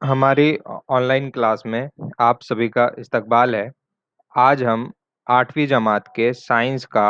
हमारी online class में आप सभी का इस्तकबाल है। आज हम 8वीं जमात के साइंस का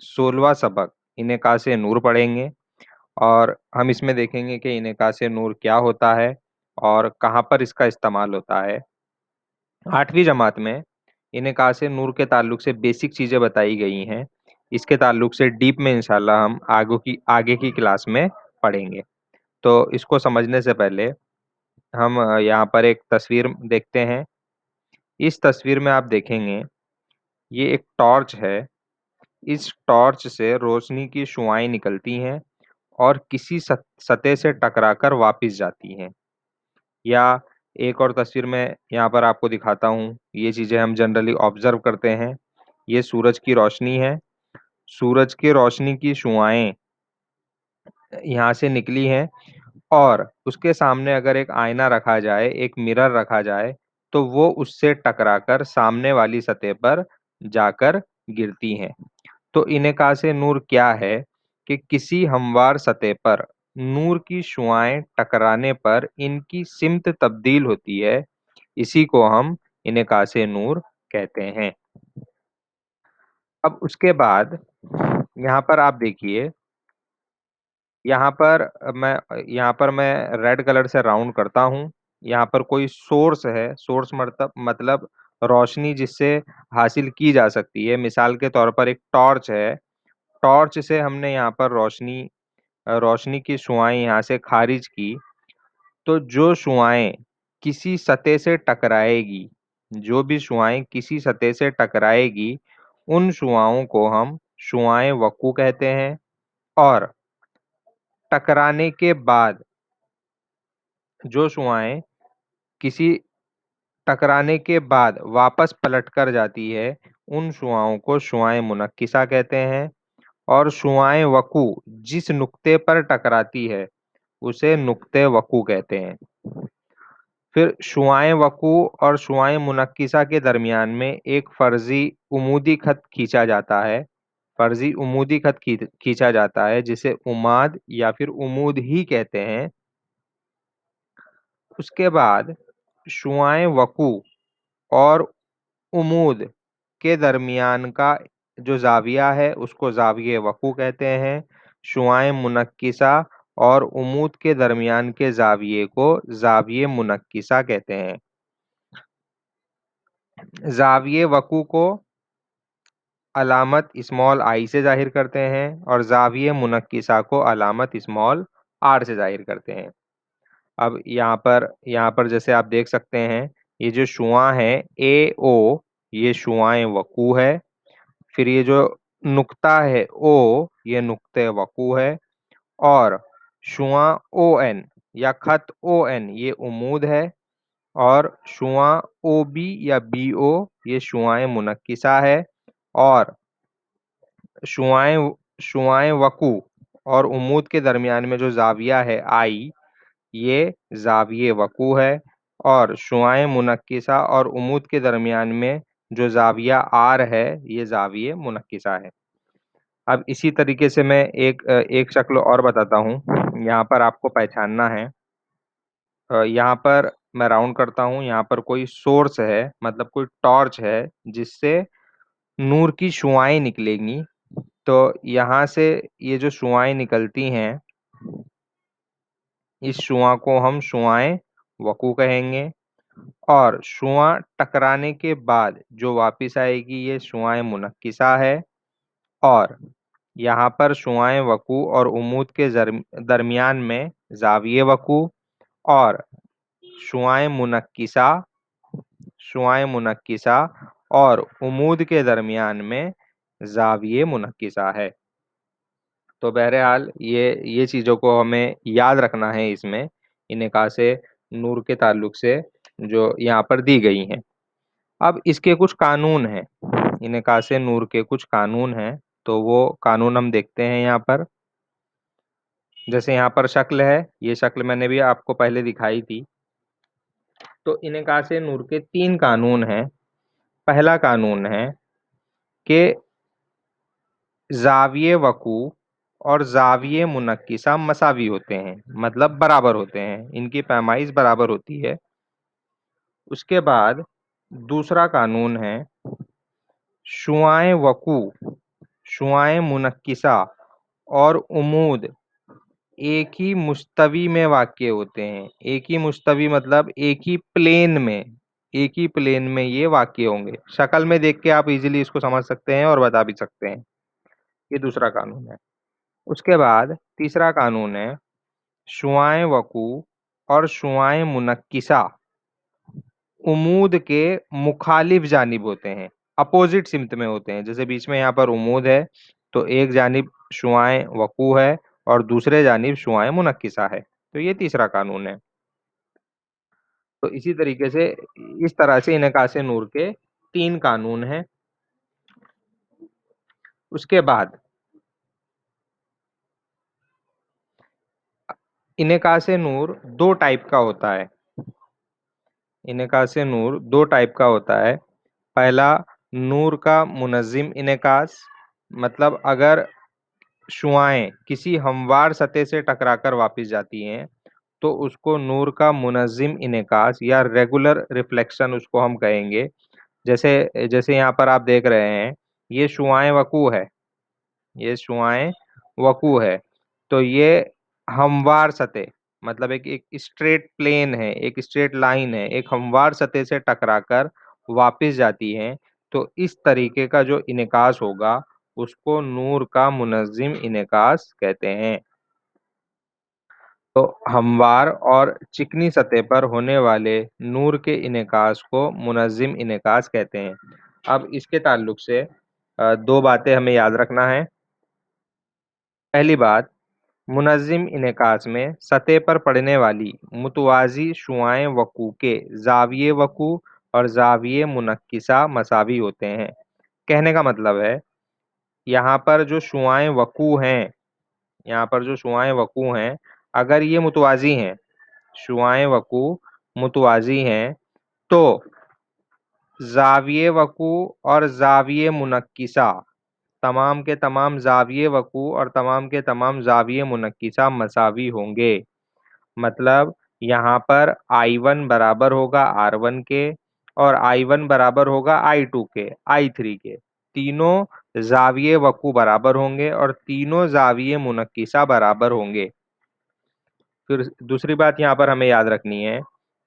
16वां सबक इनेकास नूर पढ़ेंगे और हम इसमें देखेंगे कि इनेकास नूर क्या होता है और कहाँ पर इसका इस्तेमाल होता है। 8वीं जमात में इनेकास नूर के ताल्लुक से बेसिक चीज़ें बताई गई हैं। इसके ताल्लुक से डीप में इंशाल्लाह हम आगे की क्लास में पढ़ेंगे। तो इसको समझने से पहले हम यहाँ पर एक तस्वीर देखते हैं। इस तस्वीर में आप देखेंगे ये एक टॉर्च है। इस टॉर्च से रोशनी की शुआएं निकलती हैं और किसी सतह से टकराकर वापस जाती हैं। या एक और तस्वीर में यहाँ पर आपको दिखाता हूँ। ये चीज़ें हम जनरली ऑब्जर्व करते हैं। ये सूरज की रोशनी है। सूरज की रोशनी की शुआएं यहाँ से निकली हैं और उसके सामने अगर एक आईना रखा जाए, एक मिरर रखा जाए, तो वो उससे टकराकर सामने वाली सतह पर जाकर गिरती हैं। तो इनेकास नूर क्या है कि किसी हमवार सतह पर नूर की शुआएं टकराने पर इनकी सिमत तब्दील होती है। इसी को हम इनेकास नूर कहते हैं। अब उसके बाद यहाँ पर आप देखिए, यहाँ पर मैं रेड कलर से राउंड करता हूँ। यहाँ पर कोई सोर्स है। सोर्स मतलब रोशनी जिससे हासिल की जा सकती है। मिसाल के तौर पर एक टॉर्च है। टॉर्च से हमने यहाँ पर रोशनी की शुआएं यहाँ से खारिज की, तो जो शुआएं किसी सतह से टकराएगी, जो भी शुआएं किसी सतह से टकराएगी, उन शुआओं को हम शुआएं वकू कहते हैं। और टकराने के बाद जो शुआएं किसी टकराने के बाद वापस पलट कर जाती है, उन शुआओं को शुआएं मुनक्किसा कहते हैं। और शुआएं वकू जिस नुक्ते पर टकराती है उसे नुक्ते वकू कहते हैं। फिर शुआएं वकू और शुआएं मुनक्किसा के दरमियान में एक फर्जी उमूदी खत खींचा जाता है। फर्जी उमूदी खत खींचा जाता है जिसे उमाद या फिर उमूद ही कहते हैं। उसके बाद शुआएं वकू और उमूद के दरमियान का जो ज़ाविया है उसको ज़ाविये वकू कहते हैं। शुआएं मुनक्किसा और उमूद के दरमियान के ज़ाविये को ज़ाविये मुनक्किसा कहते हैं। ज़ाविये वकू को अलामत स्मॉल आई से जाहिर करते हैं और ज़ाविये मुनक्किसा को अलामत स्मॉल आर से जाहिर करते हैं। अब यहाँ पर जैसे आप देख सकते हैं, ये जो शुआ है ए ओ, ये शुआएं वकू है। फिर ये जो नुक्ता है ओ, ये नुक्ते वकू है। और शुआ ओ एन या खत ओ एन, ये उमूद है। और शुआ ओ बी या बी ओ, ये शुआएं मुनक्किसा है। और शुआएं शुआएं वकू और उमूद के दरमियान में जो जाविया है आई, ये जाविये वकू है। और शुआएं मुनक्किसा और उमूद के दरमियान में जो जाविया आर है, ये जाविये मुनक्किसा है। अब इसी तरीके से मैं एक शक्ल और बताता हूँ। यहाँ पर आपको पहचानना है। यहाँ पर मैं राउंड करता हूँ। यहाँ पर कोई सोर्स है, मतलब कोई टॉर्च है जिससे नूर की शुआएं निकलेंगी। तो यहाँ से ये जो शुआएं निकलती हैं, इस शुआ को हम शुआएं वकू कहेंगे। और शुआ टकराने के बाद जो वापस आएगी, ये शुआएं मुनक्किसा है। और यहाँ पर शुआएं वकू और उमूद के दरमियान में जाविये वकू। और शुआएं मुनक्किसा शुआएं मुनक्किसा और उमूद के दरमियान में जाविये मुनक्किसा है। तो बहरहाल ये चीज़ों को हमें याद रखना है इसमें, इनेकास नूर के ताल्लुक से जो यहाँ पर दी गई हैं। अब इसके कुछ कानून हैं। इनेकास नूर के कुछ कानून हैं, तो वो कानून हम देखते हैं यहाँ पर। जैसे यहाँ पर शक्ल है, ये शक्ल मैंने भी आपको पहले दिखाई थी। तो इनेकास नूर के 3 कानून हैं। पहला कानून है कि ज़ाविये वकू और ज़ाविये मुनक्किसा मसावी होते हैं, मतलब बराबर होते हैं। इनकी पैमाइश बराबर होती है। उसके बाद दूसरा कानून है शुआएं वकू, शुआएं मुनक्किसा और उमूद एक ही मुस्तवी में वाक़ होते हैं। एक ही मुस्तवी मतलब एक ही प्लेन में ये वाक़ होंगे। शक्ल में देख के आप इजीली इसको समझ सकते हैं और बता भी सकते हैं। ये दूसरा कानून है। उसके बाद तीसरा कानून है शुआएं वकू और शुआएं मुनक्किसा उमूद के मुखालिफ जानिब होते हैं, अपोजिट सिमत में होते हैं। जैसे बीच में यहाँ पर उमूद है, तो एक जानिब शुआएं वकू है और दूसरे जानिब शुआएं मुनक्किसा है। तो ये तीसरा कानून है। तो इसी तरीके से इस तरह से इनकास नूर के 3 कानून हैं। उसके बाद इनकास नूर 2 टाइप का होता है। इनकास नूर 2 टाइप का होता है। पहला, नूर का मुनज़्ज़िम इनकास, मतलब अगर शुआएं किसी हमवार सतह से टकराकर वापस जाती हैं तो उसको नूर का मुनज़्ज़िम इनेकास या रेगुलर रिफ्लेक्शन उसको हम कहेंगे। जैसे जैसे यहाँ पर आप देख रहे हैं, ये शुआएं वकू है, ये शुआएं वकू है। तो ये हमवार सतह मतलब एक एक स्ट्रेट प्लेन है, एक स्ट्रेट लाइन है, एक हमवार सतह से टकराकर वापस जाती हैं। तो इस तरीके का जो इनेकास होगा उसको नूर का मुनज़्ज़िम इनेकास कहते हैं। तो हमवार और चिकनी सतह पर होने वाले नूर के इनेकास को मुनज़्ज़िम इनेकास कहते हैं। अब इसके ताल्लुक से 2 बातें हमें याद रखना है। पहली बात, मुनज़्ज़िम इनेकास में सतह पर पड़ने वाली मुतवाज़ी शुआएं वकू के ज़ाविये वकू और ज़ाविये मुनक्किसा मसावी होते हैं। कहने का मतलब है, यहाँ पर जो शुआएं वकू हैं, यहाँ पर जो शुआएं वकू हैं, अगर ये मुतवाज़ी हैं, शुआएं वकू मुतवाज़ी हैं, तो ज़ाविये वकू और ज़ाविये मुनक्किसा, तमाम के तमाम ज़ाविये वकू और तमाम के तमाम ज़ाविये मुनक्किसा मसावी होंगे। मतलब यहाँ पर I1 बराबर होगा R1 के और I1 बराबर होगा I2 के, I3 के। तीनों ज़ाविये वकू बराबर होंगे और तीनों ज़ाविये मुनक्किसा बराबर होंगे। फिर दूसरी बात यहाँ पर हमें याद रखनी है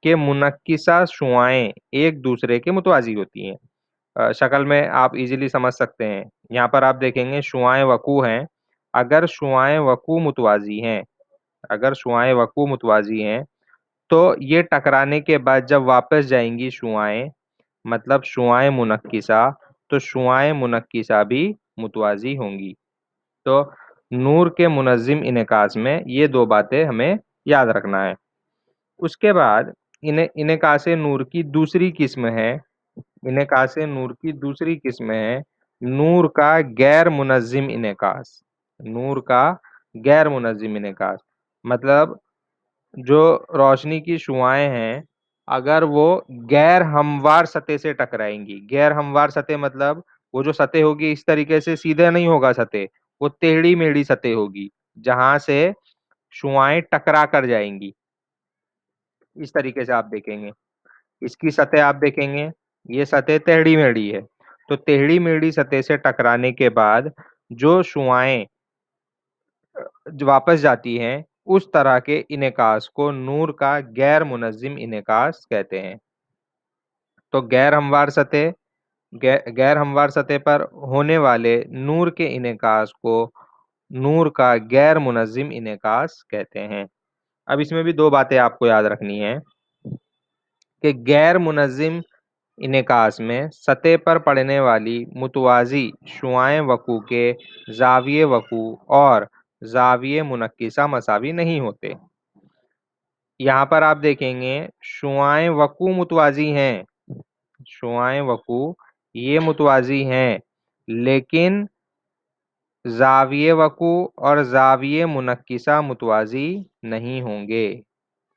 कि मुनक्किसा शुआएं एक दूसरे के मुतवाज़ी होती हैं। शक्ल में आप इजीली समझ सकते हैं। यहाँ पर आप देखेंगे शुआएं वकू हैं। अगर शुआएं वकू मुतवाज़ी हैं, अगर शुआएं वकू मुतवाज़ी हैं, तो ये टकराने के बाद जब वापस जाएंगी शुआएं, मतलब शुआएं मुनक्किसा, तो शुआएं मुनक्किसा भी मुतवाज़ी होंगी। तो नूर के मुनज़्ज़िम इनेकास में ये 2 बातें हमें याद रखना है। उसके बाद इनेकास नूर की दूसरी किस्म है, इनेकास नूर की दूसरी किस्म है नूर का गैर मुनज़्ज़िम इनेकास। नूर का गैर मुनज़्ज़िम इनेकास मतलब जो रोशनी की शुआएं हैं, अगर वो गैर हमवार सतह से टकराएंगी, गैर हमवार सतह मतलब वो जो सतह होगी इस तरीके से सीधे नहीं होगा सतह, वो टेढ़ी मेढ़ी सतह होगी जहां से शुआएं टकरा कर जाएंगी। इस तरीके से आप देखेंगे, इसकी सतह आप देखेंगे, ये सतह टेढ़ी मेढ़ी है। तो टेढ़ी मेढ़ी सतह से टकराने के बाद जो शुआएं वापस जाती हैं, उस तरह के इनेकास को नूर का गैर मुनज़्ज़िम इनेकास कहते हैं। तो गैर हमवार सतह पर होने वाले नूर के इनेकास को नूर का गैर मुनज़्ज़िम इनेकास कहते हैं। अब इसमें भी 2 बातें आपको याद रखनी है कि गैर मुनज़्ज़िम इनेकास में सतह पर पड़ने वाली मुतवाज़ी शुआएं वकू के ज़ाविये वकू और ज़ाविये मुनक्किसा मसावी नहीं होते। यहाँ पर आप देखेंगे शुआएं वकू मुतवाज़ी हैं, शुआएं वकू ये मुतवाज़ी हैं, लेकिन ज़ाविये वकू और ज़ाविये मुनक्किसा मुतवाज़ी नहीं होंगे।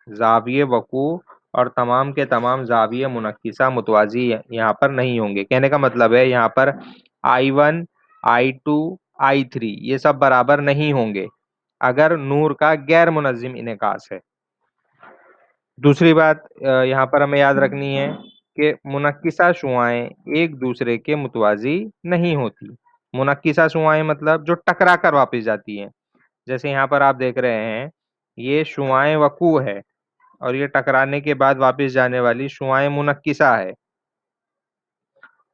ज़ाविये वकू और तमाम के तमाम ज़ाविये मुनक्किसा मुतवाज़ी यहाँ पर नहीं होंगे। कहने का मतलब है यहाँ पर I1, I2, I3 ये सब बराबर नहीं होंगे अगर नूर का गैर मुनज़्ज़िम इनेकास है। दूसरी बात यहाँ पर हमें याद रखनी है कि मुनक्किसा शुआएं एक दूसरे के मुतवाजी नहीं होती। मुनक्किसा शुआएं मतलब जो टकरा कर वापस जाती हैं। जैसे यहाँ पर आप देख रहे हैं, ये शुआएं वकू है और ये टकराने के बाद वापस जाने वाली शुआएं मुनक्किसा है।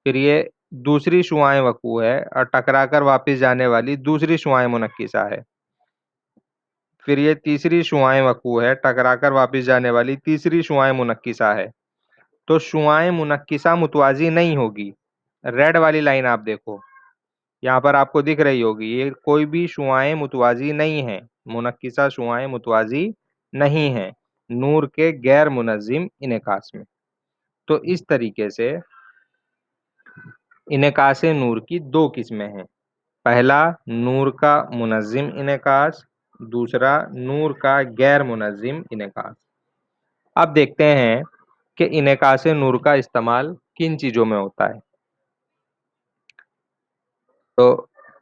फिर ये दूसरी शुआएं वकू है और टकरा कर वापस जाने वाली दूसरी शुआएं मुनक्किसा है। फिर ये तीसरी शुआएं वकू है, टकरा कर वापस जाने वाली तीसरी शुआएं मुनक्किसा है। तो शुआएं मुनक्किसा मुतवाजी नहीं होगी। रेड वाली लाइन आप देखो, यहाँ पर आपको दिख रही होगी, ये कोई भी शुआएं मुतवाजी नहीं है। मुनक्किसा शुआएं मुतवाजी नहीं है नूर के गैर मुनज़्ज़िम इनेकास में। तो इस तरीके से इनेकास नूर की दो किस्में हैं। पहला, नूर का मुनज़्ज़िम इनेकास। दूसरा, नूर का गैर मुनज़्ज़िम इनेकास। अब देखते हैं कि इनेकास नूर का इस्तेमाल किन चीज़ों में होता है। तो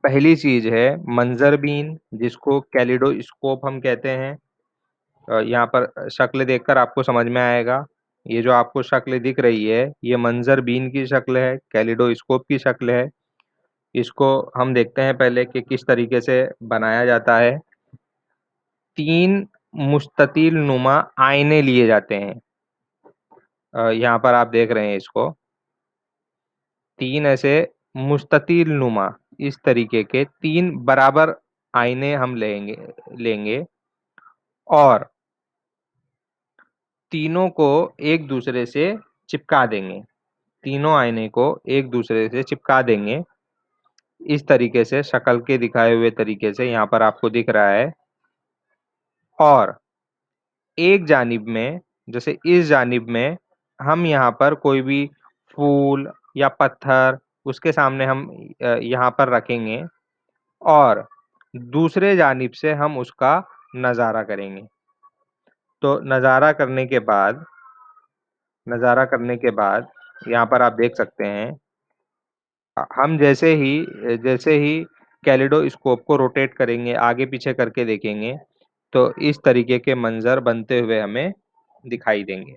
पहली चीज़ है मंजर बीन, जिसको कैलिडोस्कोप हम कहते हैं। यहाँ पर शक्ल देखकर आपको समझ में आएगा। ये जो आपको शक्ल दिख रही है, ये मंजर बीन की शक्ल है, कैलिडोस्कोप की शक्ल है। इसको हम देखते हैं पहले कि किस तरीके से बनाया जाता है। तीन मुस्ततील नुमा आईने लिए जाते हैं। यहाँ पर आप देख रहे हैं इसको, तीन ऐसे मुस्ततील नुमा, इस तरीके के तीन बराबर आईने हम लेंगे लेंगे और तीनों को एक दूसरे से चिपका देंगे। तीनों आईने को एक दूसरे से चिपका देंगे। इस तरीके से शक्ल के दिखाए हुए तरीके से यहाँ पर आपको दिख रहा है। और एक जानिब में, जैसे इस जानिब में, हम यहाँ पर कोई भी फूल या पत्थर उसके सामने हम यहाँ पर रखेंगे और दूसरे जानिब से हम उसका नज़ारा करेंगे। तो नज़ारा करने के बाद यहाँ पर आप देख सकते हैं, हम जैसे ही कैलिडोस्कोप को रोटेट करेंगे, आगे पीछे करके देखेंगे, तो इस तरीके के मंजर बनते हुए हमें दिखाई देंगे।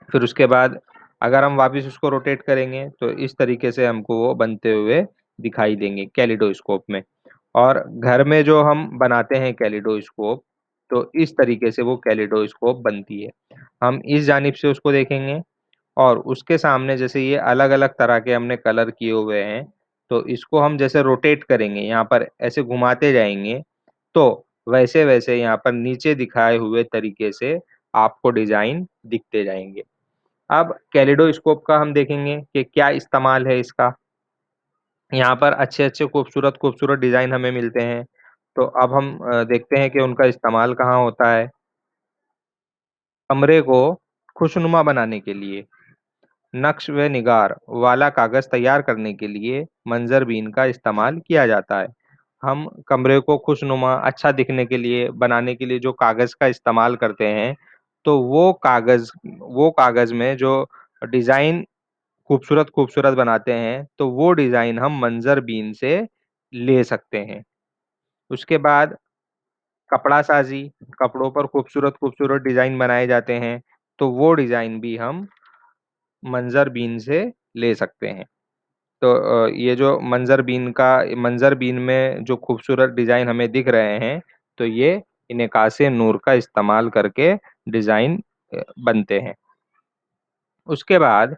फिर उसके बाद अगर हम वापस उसको रोटेट करेंगे तो इस तरीके से हमको वो बनते हुए दिखाई देंगे कैलिडोस्कोप में। और घर में जो हम बनाते हैं कैलिडोस्कोप, तो इस तरीके से वो कैलिडोस्कोप बनती है। हम इस जानिब से उसको देखेंगे और उसके सामने जैसे ये अलग-अलग तरह के हमने कलर किए हुए हैं, तो इसको हम जैसे रोटेट करेंगे, यहाँ पर ऐसे घुमाते जाएँगे, तो वैसे-वैसे यहाँ पर नीचे दिखाए हुए तरीके से आपको डिज़ाइन दिखते जाएँगे। अब कैलिडोस्कोप का हम देखेंगे कि क्या इस्तेमाल है इसका। यहाँ पर अच्छे-अच्छे खूबसूरत-खूबसूरत डिज़ाइन हमें मिलते हैं। तो अब हम देखते हैं कि उनका इस्तेमाल कहाँ होता है। कमरे को खुशनुमा बनाने के लिए, नक्श व निगार वाला कागज़ तैयार करने के लिए मंजर बीन का इस्तेमाल किया जाता है। हम कमरे को खुशनुमा, अच्छा दिखने के लिए बनाने के लिए जो कागज़ का इस्तेमाल करते हैं, तो वो कागज़ में जो डिज़ाइन खूबसूरत-खूबसूरत बनाते हैं, तो वो डिज़ाइन हम मंजर बीन से ले सकते हैं। उसके बाद कपड़ा साज़ी, कपड़ों पर खूबसूरत-खूबसूरत डिज़ाइन बनाए जाते हैं, तो वो डिज़ाइन भी हम मंजर बीन से ले सकते हैं। तो ये जो मंजर बीन में जो खूबसूरत डिज़ाइन हमें दिख रहे हैं, तो ये इनेकास नूर का इस्तेमाल करके डिज़ाइन बनते हैं। उसके बाद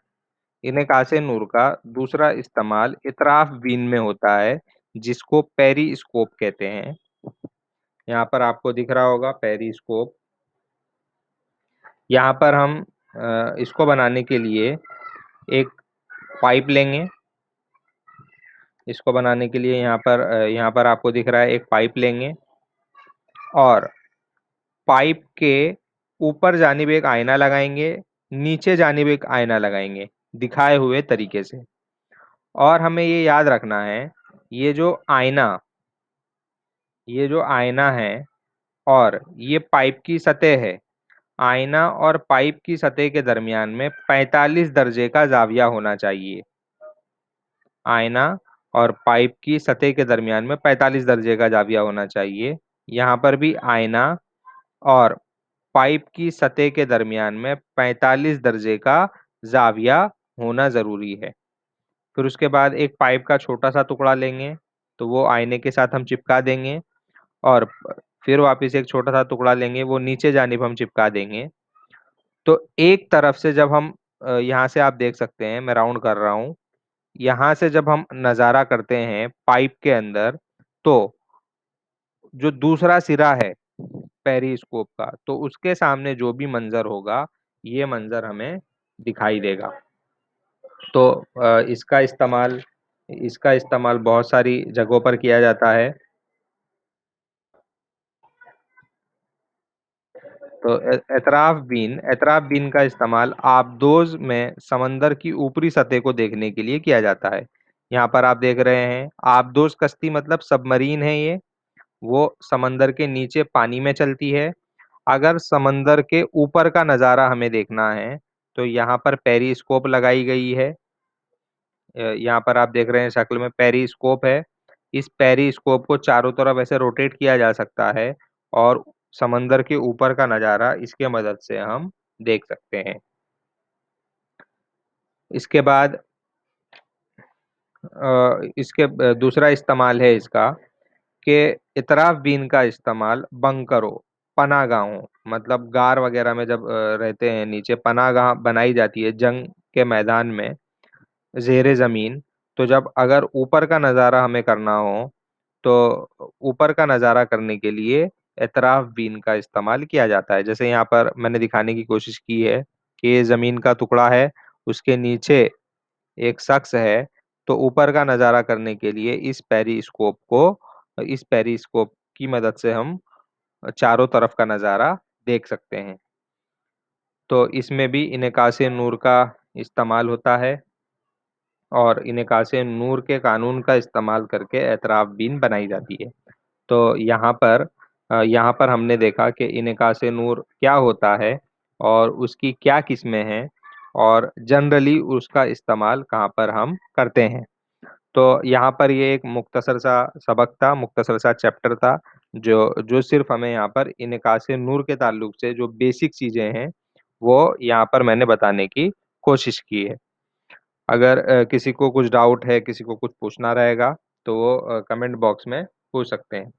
इनेकास नूर का दूसरा इस्तेमाल इतराफ़ बीन में होता है, जिसको पेरिस्कोप कहते हैं। यहाँ पर आपको दिख रहा होगा पेरिस्कोप। यहाँ पर हम इसको बनाने के लिए एक पाइप लेंगे। इसको बनाने के लिए यहाँ पर आपको दिख रहा है, एक पाइप लेंगे और पाइप के ऊपर जानिब एक आईना लगाएँगे, नीचे जानिब एक आईना लगाएँगे, दिखाए हुए तरीके से। और हमें ये याद रखना है, ये जो आईना ये जो आईना है और ये पाइप की सतह है, आईना और पाइप की सतह के दरमियान में 45 दर्जे का ज़ाविया होना चाहिए। आईना और पाइप की सतह के दरमियान में 45 दर्जे का ज़ाविया होना चाहिए। यहाँ पर भी आईना और पाइप की सतह के दरमियान में 45 दर्जे का जाविया होना जरूरी है। फिर उसके बाद एक पाइप का छोटा सा टुकड़ा लेंगे, तो वो आईने के साथ हम चिपका देंगे। और फिर वापस एक छोटा सा टुकड़ा लेंगे, वो नीचे जानिब हम चिपका देंगे। तो एक तरफ से जब हम यहाँ से आप देख सकते हैं, मैं राउंड कर रहा हूँ, यहाँ से जब हम नज़ारा करते हैं पाइप के अंदर, तो जो दूसरा सिरा है पेरिस्कोप का, तो उसके सामने जो भी मंजर होगा, ये मंजर हमें दिखाई देगा। तो इसका इस्तेमाल बहुत सारी जगहों पर किया जाता है। तो एतराफ बीन का इस्तेमाल आबदोज में समंदर की ऊपरी सतह को देखने के लिए किया जाता है। यहाँ पर आप देख रहे हैं, आबदोज कश्ती मतलब सबमरीन है ये। वो समंदर के नीचे पानी में चलती है। अगर समंदर के ऊपर का नज़ारा हमें देखना है, तो यहाँ पर पेरिस्कोप लगाई गई है। यहाँ पर आप देख रहे हैं शक्ल में पेरिस्कोप है। इस पेरिस्कोप को चारों तरफ ऐसे रोटेट किया जा सकता है और समंदर के ऊपर का नज़ारा इसके मदद से हम देख सकते हैं। इसके बाद दूसरा इस्तेमाल है इसका, कि इतराफ बीन का इस्तेमाल बंकरों, पनाहगाहों, मतलब गार वगैरह में जब रहते हैं नीचे, पनाहगाह बनाई जाती है जंग के मैदान में जेर जमीन। तो जब अगर ऊपर का नज़ारा हमें करना हो, तो ऊपर का नज़ारा करने के लिए एतराफ बीन का इस्तेमाल किया जाता है। जैसे यहाँ पर मैंने दिखाने की कोशिश की है कि ये ज़मीन का टुकड़ा है, उसके नीचे एक शख्स है। तो ऊपर का नज़ारा करने के लिए इस पेरिस्कोप की मदद से हम चारों तरफ का नज़ारा देख सकते हैं। तो इसमें भी इनेकाश नूर का इस्तेमाल होता है और इनेकाश नूर के कानून का इस्तेमाल करके एतराफ बीन बनाई जाती है। तो यहाँ पर हमने देखा कि इनेकाश नूर क्या होता है और उसकी क्या किस्में हैं, और जनरली उसका इस्तेमाल कहाँ पर हम करते हैं। तो यहाँ पर ये एक मुख्तसर सा सबक था, मुख्तसर सा चैप्टर था, जो जो सिर्फ हमें यहाँ पर इनेकाश नूर के ताल्लुक से जो बेसिक चीज़ें हैं, वो यहाँ पर मैंने बताने की कोशिश की है। अगर किसी को कुछ डाउट है, किसी को कुछ पूछना रहेगा, तो वो कमेंट बॉक्स में पूछ सकते हैं।